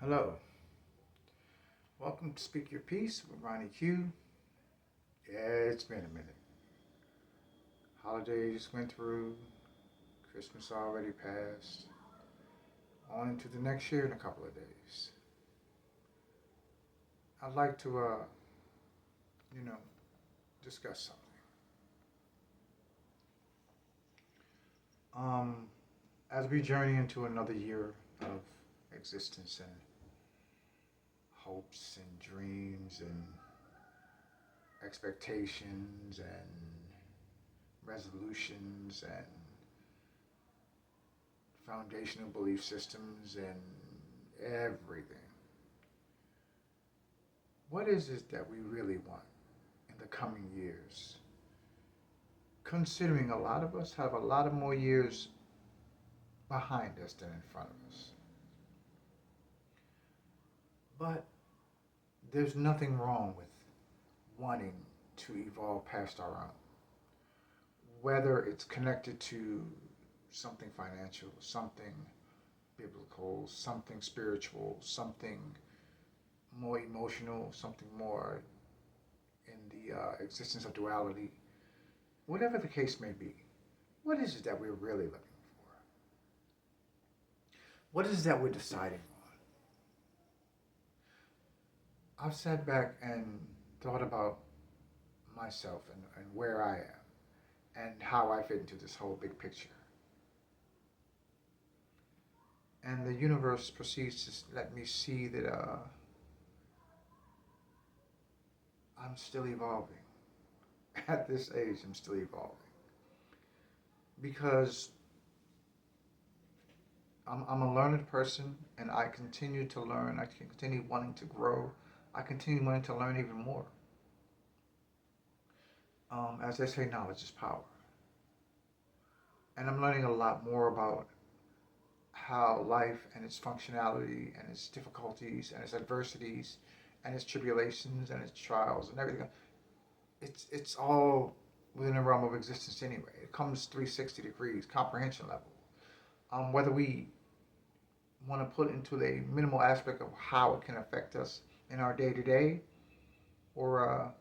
Hello, welcome to Speak Your Piece with Ronnie Q. Yeah, it's been a minute. Holidays went through, Christmas already passed, on into the next year in a couple of days. I'd like to, you know, discuss something. Um, as we journey into another year of existence and hopes and dreams and expectations and resolutions and foundational belief systems and everything. What is it that we really want in the coming years? Considering a lot of us have a lot of more years behind us than in front of us. But there's nothing wrong with wanting to evolve past our own. Whether it's connected to something financial, something biblical, something spiritual, something more emotional, something more in the existence of duality, whatever the case may be, what is it that we're really looking for? What is it that we're deciding on? I've sat back and thought about myself and where I am and how I fit into this whole big picture. And the universe proceeds to let me see that I'm still evolving. At this age, I'm still evolving. Because I'm a learned person and I continue to learn. I continue wanting to grow. I continue wanting to learn even more. As they say, knowledge is power. And I'm learning a lot more about how life and its functionality and its difficulties and its adversities and its tribulations and its trials and everything, it's all within the realm of existence anyway. It comes 360 degrees, comprehension level. Whether we want to put into the minimal aspect of how it can affect us in our day to day, or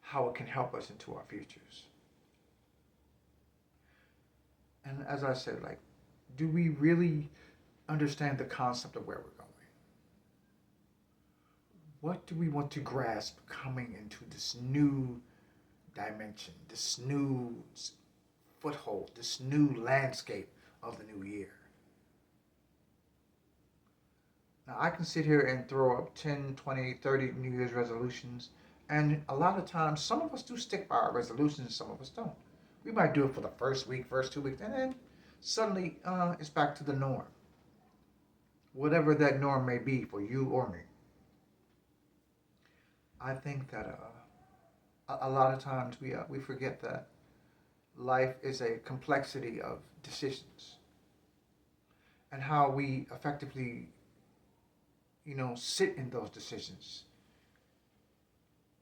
how it can help us into our futures. And as I said, like, do we really understand the concept of where we're going? What do we want to grasp coming into this new dimension, this new foothold, this new landscape of the new year? Now, I can sit here and throw up 10, 20, 30 New Year's resolutions, and a lot of times, some of us do stick by our resolutions, some of us don't. We might do it for the first week, first 2 weeks, and then suddenly it's back to the norm. Whatever that norm may be for you or me. I think that a lot of times we forget that life is a complexity of decisions and how we effectively, sit in those decisions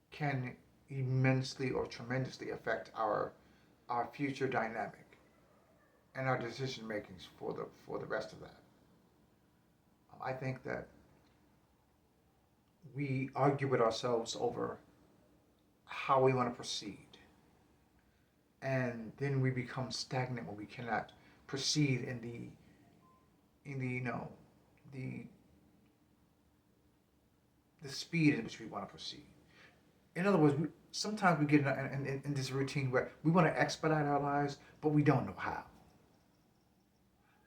can immensely or tremendously affect our future dynamic and our decision makings for the rest of that. I think that we argue with ourselves over how we want to proceed, and then we become stagnant when we cannot proceed in the the the speed in which we want to proceed. In other words, sometimes we get in this routine where we want to expedite our lives, but we don't know how.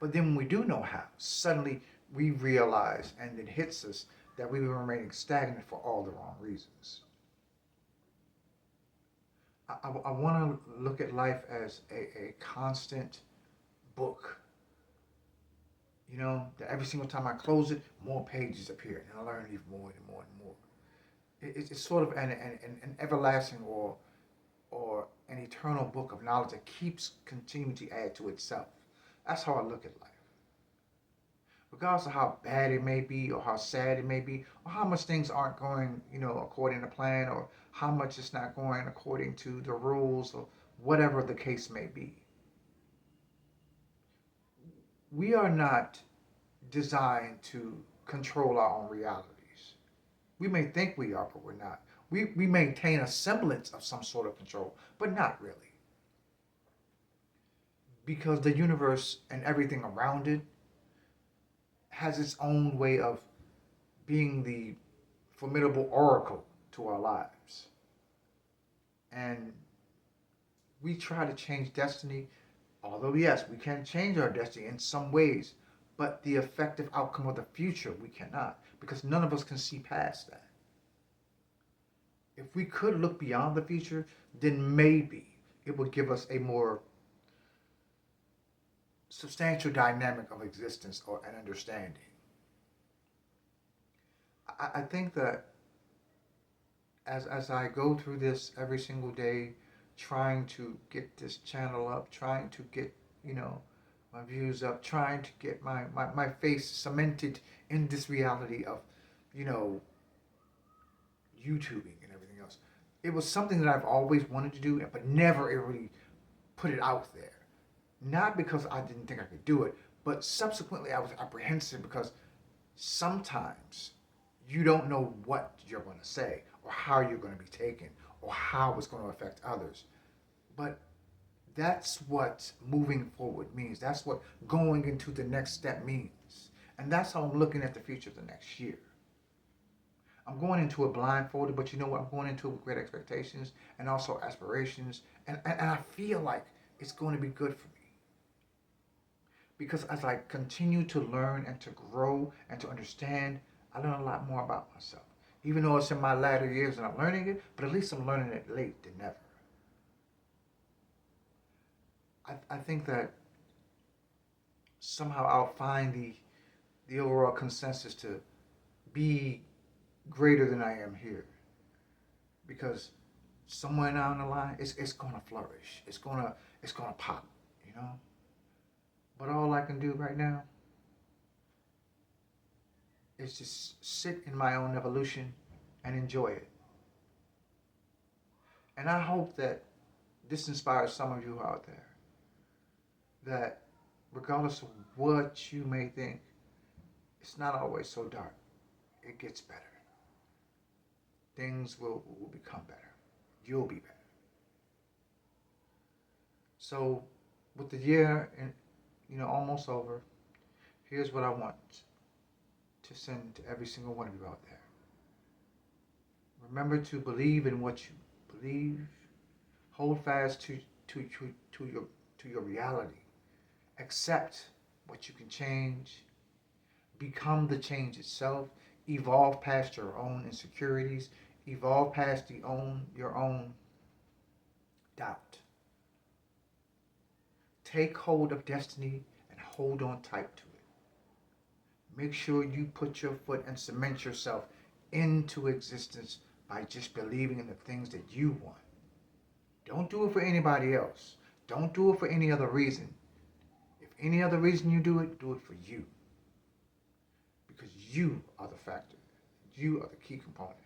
But then when we do know how, suddenly we realize and it hits us that we were remaining stagnant for all the wrong reasons. I want to look at life as a constant book. That every single time I close it, more pages appear, and I learn even more and more and more. It's sort of an everlasting or an eternal book of knowledge that keeps continuing to add to itself. That's how I look at life. Regardless of how bad it may be, or how sad it may be, or how much things aren't going, according to plan, or how much it's not going according to the rules, or whatever the case may be. We are not designed to control our own realities. We may think we are, but we're not. We maintain a semblance of some sort of control, but not really. Because the universe and everything around it has its own way of being the formidable oracle to our lives. And we try to change destiny, although, yes, we can change our destiny in some ways, but the effective outcome of the future, we cannot, because none of us can see past that. If we could look beyond the future, then maybe it would give us a more substantial dynamic of existence or an understanding. I think that as I go through this every single day, trying to get this channel up, trying to get, you know, my views up, trying to get my face cemented in this reality of, you know, YouTubing and everything else. It was something that I've always wanted to do, but never really put it out there. Not because I didn't think I could do it, but subsequently I was apprehensive because sometimes you don't know what you're going to say or how you're going to be taken or how it's going to affect others. But that's what moving forward means. That's what going into the next step means. And that's how I'm looking at the future of the next year. I'm going into it blindfolded, but you know what? I'm going into it with great expectations and also aspirations. And I feel like it's going to be good for me. Because as I continue to learn and to grow and to understand, I learn a lot more about myself. Even though it's in my latter years and I'm learning it, but at least I'm learning it late than never. I think that somehow I'll find the overall consensus to be greater than I am here. Because somewhere down the line, it's gonna flourish. It's gonna pop, you know? But all I can do right now is just sit in my own evolution and enjoy it. And I hope that this inspires some of you out there that regardless of what you may think, it's not always so dark. It gets better. Things will become better. You'll be better. So with the year and almost over, here's what I want to send to every single one of you out there. Remember to believe in what you believe. Hold fast to your reality. Accept what you can change. Become the change itself. Evolve past your own insecurities. Evolve past your own doubt. Take hold of destiny and hold on tight to it. Make sure you put your foot and cement yourself into existence by just believing in the things that you want. Don't do it for anybody else. Don't do it for any other reason. If any other reason you do it for you. Because you are the factor. You are the key component.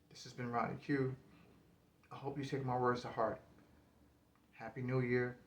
This has been Ronnie Q. I hope you take my words to heart. Happy New Year.